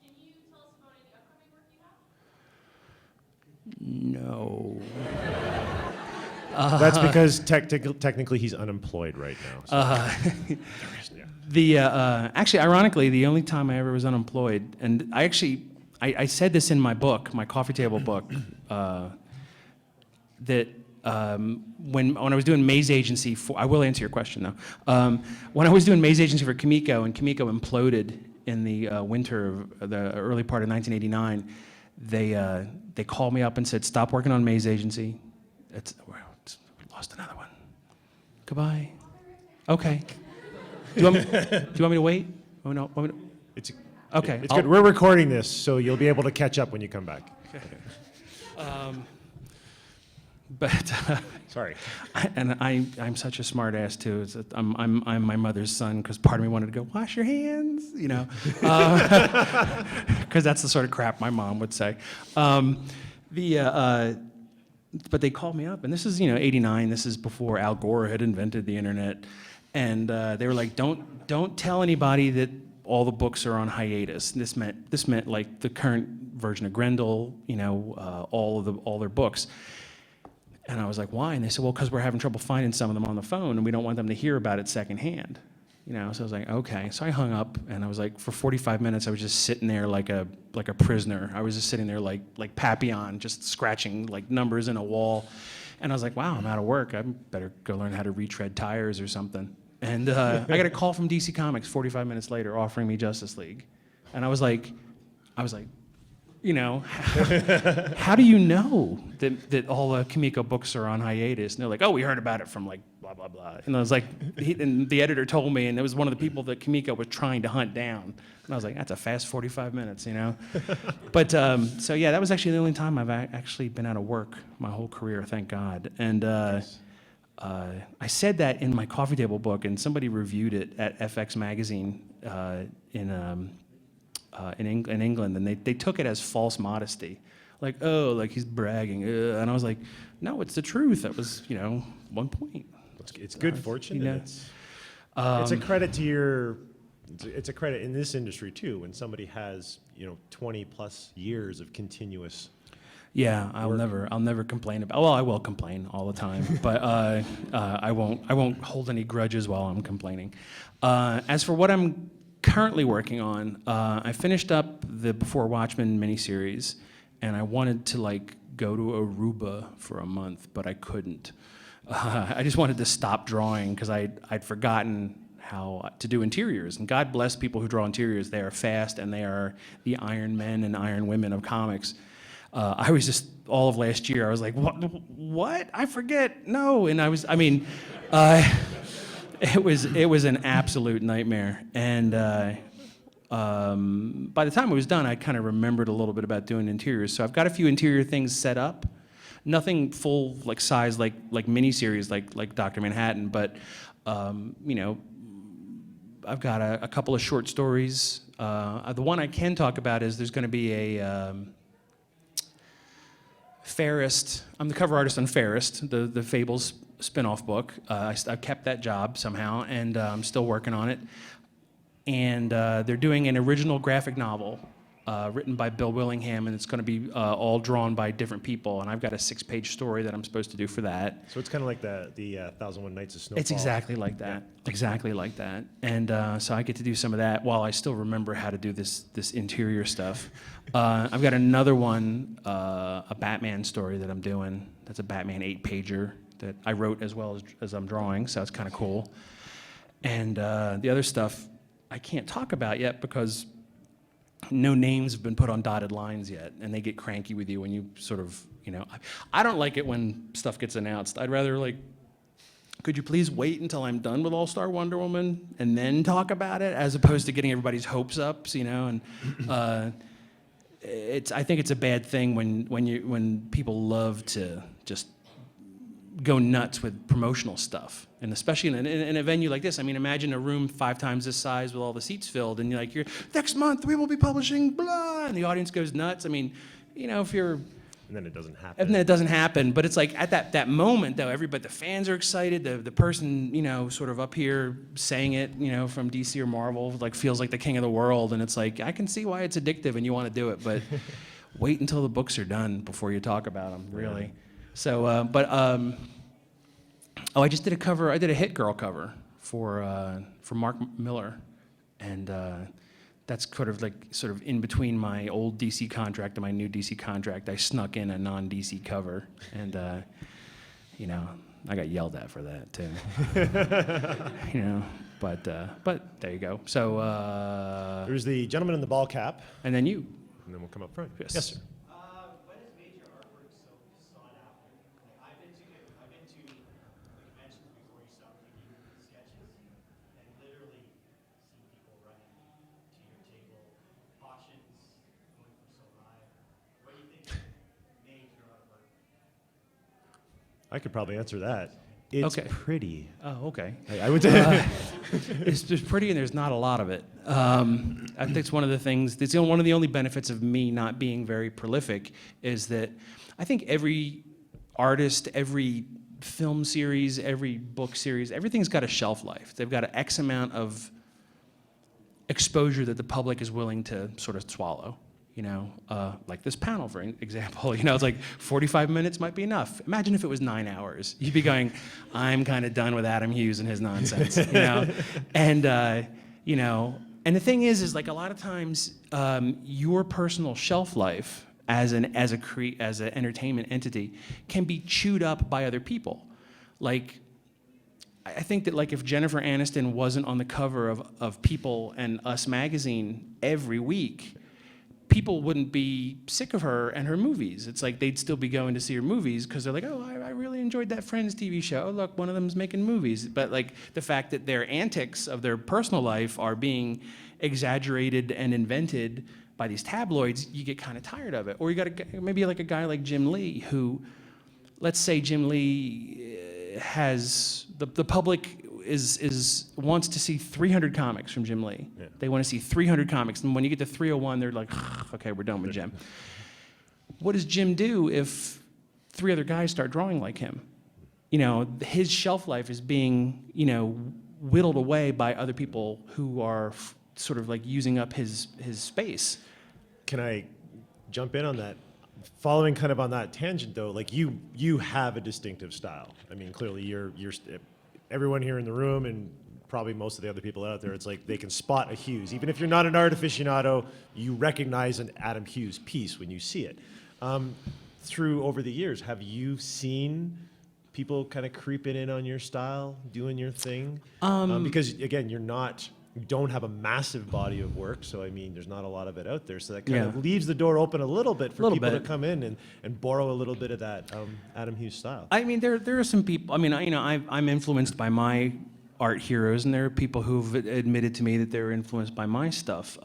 Can you tell us about any upcoming work you have? No. That's because technically he's unemployed right now. So. Actually, ironically, the only time I ever was unemployed, and I said this in my book, my coffee table book, that when I was doing Maze Agency I will answer your question though. When I was doing Maze Agency for Kimiko, and Kimiko imploded in the winter of the early part of 1989, they called me up and said, stop working on Maze Agency. We lost another one. Goodbye. Okay. Do you want me to wait? Oh, no. It's Okay. It's good. We're recording this, so you'll be able to catch up when you come back. But Sorry. I'm such a smart ass too. I'm my mother's son because part of me wanted to go wash your hands, because that's the sort of crap my mom would say. But they called me up, and this is '89. This is before Al Gore had invented the internet, and they were like, don't tell anybody that all the books are on hiatus. This meant like the current version of Grendel, all their books. And I was like, why? And they said, well, because we're having trouble finding some of them on the phone, and we don't want them to hear about it secondhand. So I was like, okay. So I hung up, and I was like, for 45 minutes, I was just sitting there like a prisoner. I was just sitting there like Papillon, just scratching like numbers in a wall. And I was like, wow, I'm out of work. I better go learn how to retread tires or something. And I got a call from DC Comics 45 minutes later offering me Justice League. And I was like, how do you know that all the Kimiko books are on hiatus? And they're like, oh, we heard about it from like blah, blah, blah. And I was like, and the editor told me, and it was one of the people that Kimiko was trying to hunt down. And I was like, that's a fast 45 minutes, But, so yeah, that was actually the only time I've actually been out of work my whole career, thank God. And I said that in my coffee table book, and somebody reviewed it at FX Magazine in England, and they took it as false modesty, like, oh, like he's bragging, and I was like, no, it's the truth. That was, 1 point. It's good fortune. And it's a credit to it's a credit in this industry too when somebody has 20 plus years of continuous. Yeah, I'll never complain about. Well, I will complain all the time, but I won't hold any grudges while I'm complaining. As for what I'm currently working on, I finished up the Before Watchmen miniseries, and I wanted to go to Aruba for a month, but I couldn't. I just wanted to stop drawing because I'd forgotten how to do interiors. And God bless people who draw interiors. They are fast, and they are the Iron Men and Iron Women of comics. I was just, all of last year, I was like, what? I forget, no. And it was an absolute nightmare. And by the time it was done, I kind of remembered a little bit about doing interiors. So I've got a few interior things set up. Nothing full size like miniseries like Dr. Manhattan, but I've got a couple of short stories. The one I can talk about is there's going to be a Fairest. I'm the cover artist on Fairest, the Fables spin-off book. I kept that job somehow, and I'm still working on it. And they're doing an original graphic novel written by Bill Willingham, and it's going to be all drawn by different people. And I've got a 6-page story that I'm supposed to do for that. So it's kind of like the 1001 Nights of Snowfall. It's exactly like that. Yeah. Exactly like that. And so I get to do some of that while I still remember how to do this interior stuff. I've got another one, a Batman story that I'm doing. That's a Batman 8-pager that I wrote as well as I'm drawing, so it's kind of cool. And the other stuff I can't talk about yet because no names have been put on dotted lines yet, and they get cranky with you when you sort of, I don't like it when stuff gets announced. I'd rather could you please wait until I'm done with All-Star Wonder Woman and then talk about it, as opposed to getting everybody's hopes up, and I think it's a bad thing when people love to just go nuts with promotional stuff, and especially in a venue like this. I mean, imagine a room 5 times this size with all the seats filled, and you're next month we will be publishing blah, and the audience goes nuts. I mean, if you're, and then it doesn't happen. And then it doesn't happen. But it's like at that moment though, the fans are excited. The person sort of up here saying it, from DC or Marvel, feels like the king of the world, and it's like I can see why it's addictive and you want to do it, but wait until the books are done before you talk about them. Really. Yeah. So, I just did a cover. I did a Hit Girl cover for Mark Miller, and that's sort of in between my old DC contract and my new DC contract. I snuck in a non-DC cover, and I got yelled at for that too. But there you go. So there's the gentleman in the ball cap, and then you, and then we'll come up front. Yes, sir. When has made your artwork so sought after? I've been to conventions before you stopped taking sketches, and literally seen people running to your table, auctions going for so high. What do you think made your artwork? I could probably answer that. It's Okay. pretty. Oh, okay. I would It's just pretty, and there's not a lot of it. I think it's one of the things. It's one of the only benefits of me not being very prolific is that I think every artist, every film series, every book series, everything's got a shelf life. They've got an X amount of exposure that the public is willing to sort of swallow. Like this panel, for example, it's like 45 minutes might be enough. Imagine if it was 9 hours. You'd be going, I'm kind of done with Adam Hughes and his nonsense, And, and the thing is like a lot of times your personal shelf life as an entertainment entity can be chewed up by other people. Like, I think that if Jennifer Aniston wasn't on the cover of People and Us magazine every week, people wouldn't be sick of her and her movies. It's like they'd still be going to see her movies because they're like, oh, I really enjoyed that Friends TV show. Oh, look, one of them's making movies. But the fact that their antics of their personal life are being exaggerated and invented by these tabloids, you get kind of tired of it. Or you got maybe a guy like Jim Lee, who, let's say Jim Lee has the public wants to see 300 comics from Jim Lee. Yeah. They want to see 300 comics, and when you get to 301, they're like, okay, we're done with Jim. What does Jim do if 3 other guys start drawing like him? His shelf life is being, whittled away by other people who are sort of using up his space. Can I jump in on that? Following kind of on that tangent though, you have a distinctive style. I mean, clearly you're everyone here in the room and probably most of the other people out there, it's like they can spot a Hughes. Even if you're not an art aficionado, you recognize an Adam Hughes piece when you see it. Over the years, have you seen people kind of creeping in on your style, doing your thing? Because again, you don't have a massive body of work, so I mean, there's not a lot of it out there. So that kind of leaves the door open a little bit for people to come in and borrow a little bit of that Adam Hughes style. I mean, there are some people. I mean, I'm influenced by my art heroes, and there are people who've admitted to me that they're influenced by my stuff.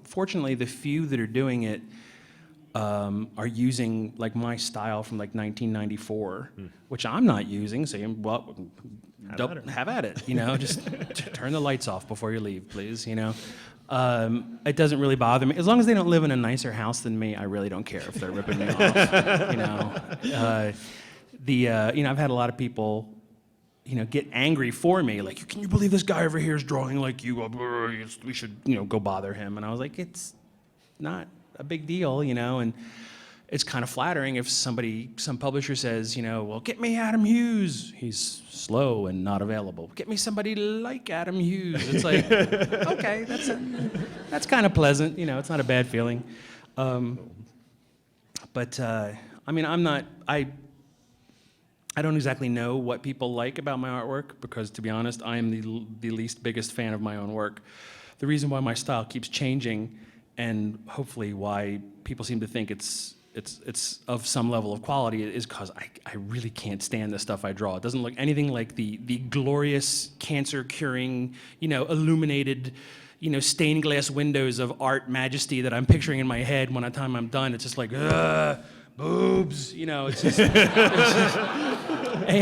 Fortunately, the few that are doing it are using my style from 1994, which I'm not using. Saying, well, have at it. Just turn the lights off before you leave, please. It doesn't really bother me as long as they don't live in a nicer house than me. I really don't care if they're ripping me off. I've had a lot of people, get angry for me. Like, can you believe this guy over here is drawing like you? We should, go bother him. And I was like, it's not a big deal, you know, and it's kind of flattering if some publisher says, you know, well, get me Adam Hughes. He's slow and not available. Get me somebody like Adam Hughes. It's like, okay, that's kind of pleasant, you know, it's not a bad feeling. But I mean, I don't exactly know what people like about my artwork because, to be honest, I am the least biggest fan of my own work. The reason why my style keeps changing, and hopefully why people seem to think it's of some level of quality, is because I really can't stand the stuff I draw. It doesn't look anything like the glorious cancer-curing, you know, illuminated, you know, stained glass windows of art majesty that I'm picturing in my head. When the time I'm done, it's just like, boobs, you know, it's just, you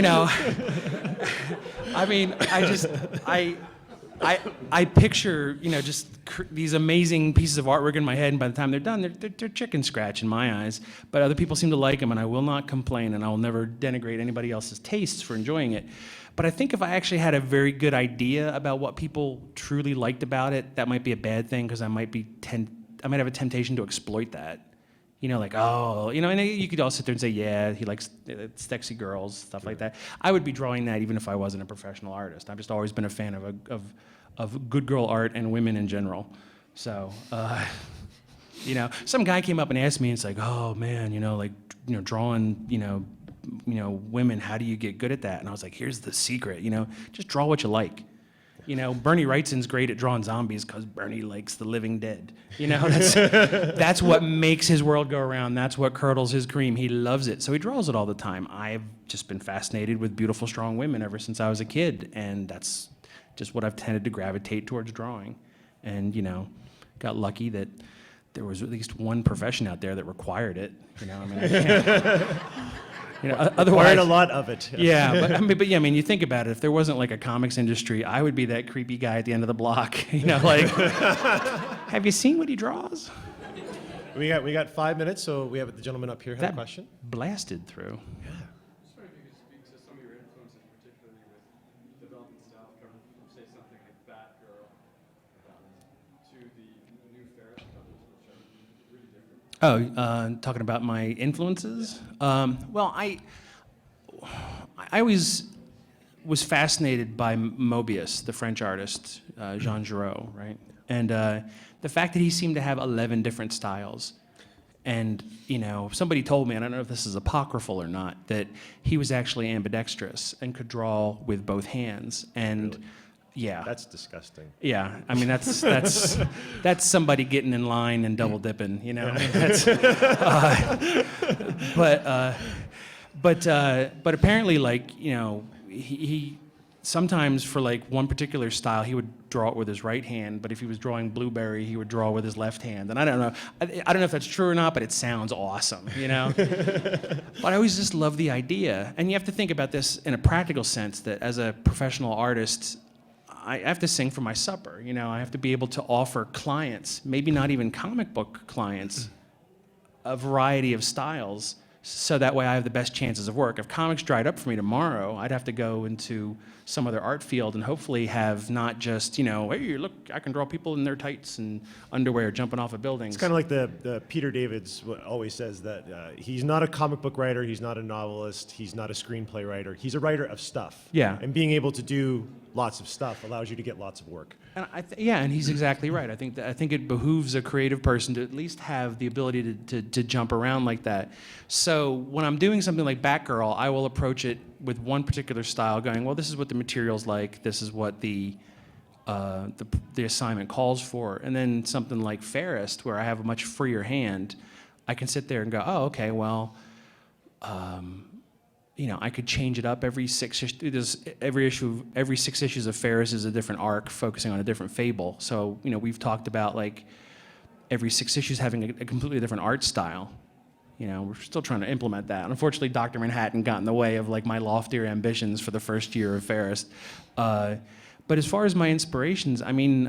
know, I mean, I picture, you know, just these amazing pieces of artwork in my head, and by the time they're done, they're chicken scratch in my eyes. But other people seem to like them, and I will not complain, and I will never denigrate anybody else's tastes for enjoying it. But I think if I actually had a very good idea about what people truly liked about it, that might be a bad thing, because I might have a temptation to exploit that. You know, like, oh, you know, and you could all sit there and say, yeah, he likes sexy girls, stuff like that. I would be drawing that even if I wasn't a professional artist. I've just always been a fan of good girl art and women in general. So, you know, some guy came up and asked me, and it's like, oh man, you know, like, you know, drawing, you know, women, how do you get good at that? And I was like, here's the secret, you know, just draw what you like. You know, Bernie Wrightson's great at drawing zombies because Bernie likes the living dead. You know, that's what makes his world go around. That's what curdles his cream. He loves it, so he draws it all the time. I've just been fascinated with beautiful, strong women ever since I was a kid, and that's just what I've tended to gravitate towards drawing. And, you know, got lucky that there was at least one profession out there that required it. You know, I mean, I can't. You know, otherwise, a lot of it. Yeah, but yeah, I mean, you think about it. If there wasn't like a comics industry, I would be that creepy guy at the end of the block. You know, like, have you seen what he draws? We got 5 minutes, so we have the gentleman up here had a question. Blasted through. Yeah. Just wondering if you could speak to some of your influences, particularly with development style, coming from, say, something like Batgirl to the new Ferris covers, which are really different. Oh, talking about my influences? Well, I always was fascinated by Mobius, the French artist, Jean Giraud, right? And the fact that he seemed to have 11 different styles. And, you know, somebody told me, and I don't know if this is apocryphal or not, that he was actually ambidextrous and could draw with both hands. And Really? yeah. That's disgusting. Yeah, I mean that's somebody getting in line and double dipping, you know. I mean, but apparently, like, you know, he sometimes for like one particular style he would draw it with his right hand, but if he was drawing Blueberry, he would draw with his left hand. And I don't know if that's true or not, but it sounds awesome, you know. But I always just love the idea, and you have to think about this in a practical sense. That as a professional artist, I have to sing for my supper, you know. I have to be able to offer clients, maybe not even comic book clients, a variety of styles, so that way I have the best chances of work. If comics dried up for me tomorrow, I'd have to go into some other art field and hopefully have not just, you know, hey, look, I can draw people in their tights and underwear jumping off of buildings. It's kind of like the Peter Davids always says that he's not a comic book writer, he's not a novelist, he's not a screenplay writer. He's a writer of stuff. Yeah. And being able to do lots of stuff allows you to get lots of work. And yeah, and he's exactly right. I think it behooves a creative person to at least have the ability to jump around like that. So when I'm doing something like Batgirl, I will approach it with one particular style, going, well, this is what the material's like, this is what the assignment calls for. And then something like Ferris, where I have a much freer hand, I can sit there and go, oh, okay, well, you know, I could change it up every 6 issues. Every 6 issues of Ferris is a different arc, focusing on a different fable. So, you know, we've talked about like every 6 issues having a completely different art style. You know, we're still trying to implement that. Unfortunately, Dr. Manhattan got in the way of like my loftier ambitions for the first year of Ferris. But as far as my inspirations, I mean,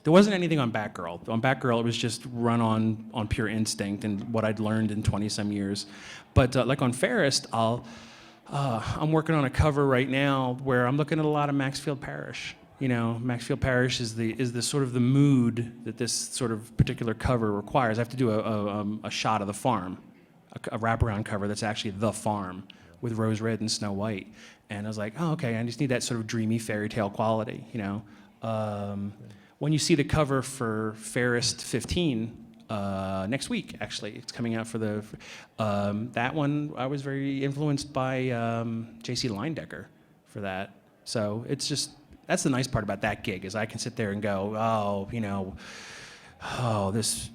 there wasn't anything on Batgirl. On Batgirl, it was just run on pure instinct and what I'd learned in 20-some years. But like on Ferris, I'm working on a cover right now where I'm looking at a lot of Maxfield Parrish. You know, Maxfield Parrish is the sort of the mood that this sort of particular cover requires. I have to do a shot of the farm, a wraparound cover that's actually the farm with Rose Red and Snow White. And I was like, oh, okay, I just need that sort of dreamy fairy tale quality, you know. When you see the cover for Fairest 15 next week, actually, it's coming out for that one. I was very influenced by J.C. Leyendecker for that. So it's just, that's the nice part about that gig, is I can sit there and go, oh, you know, oh, this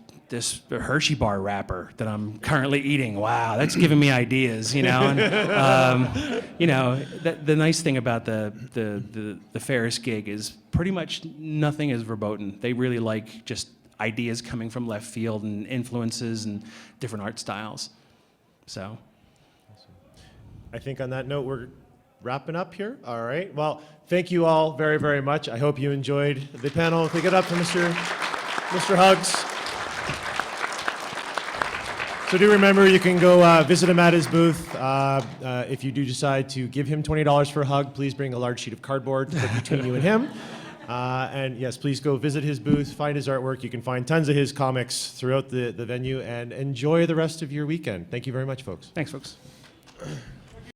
Hershey bar wrapper that I'm currently eating, wow, that's giving me ideas, you know. And, you know, the nice thing about the Ferris gig is pretty much nothing is verboten. They really like just ideas coming from left field and influences and different art styles. So, I think on that note, we're wrapping up here. All right. Well, thank you all very, very much. I hope you enjoyed the panel. Take it up for Mr. Hughes. So do remember, you can go visit him at his booth. If you do decide to give him $20 for a hug, please bring a large sheet of cardboard to put between you and him. And yes, please go visit his booth, find his artwork. You can find tons of his comics throughout the venue, and enjoy the rest of your weekend. Thank you very much, folks. thanks, folks.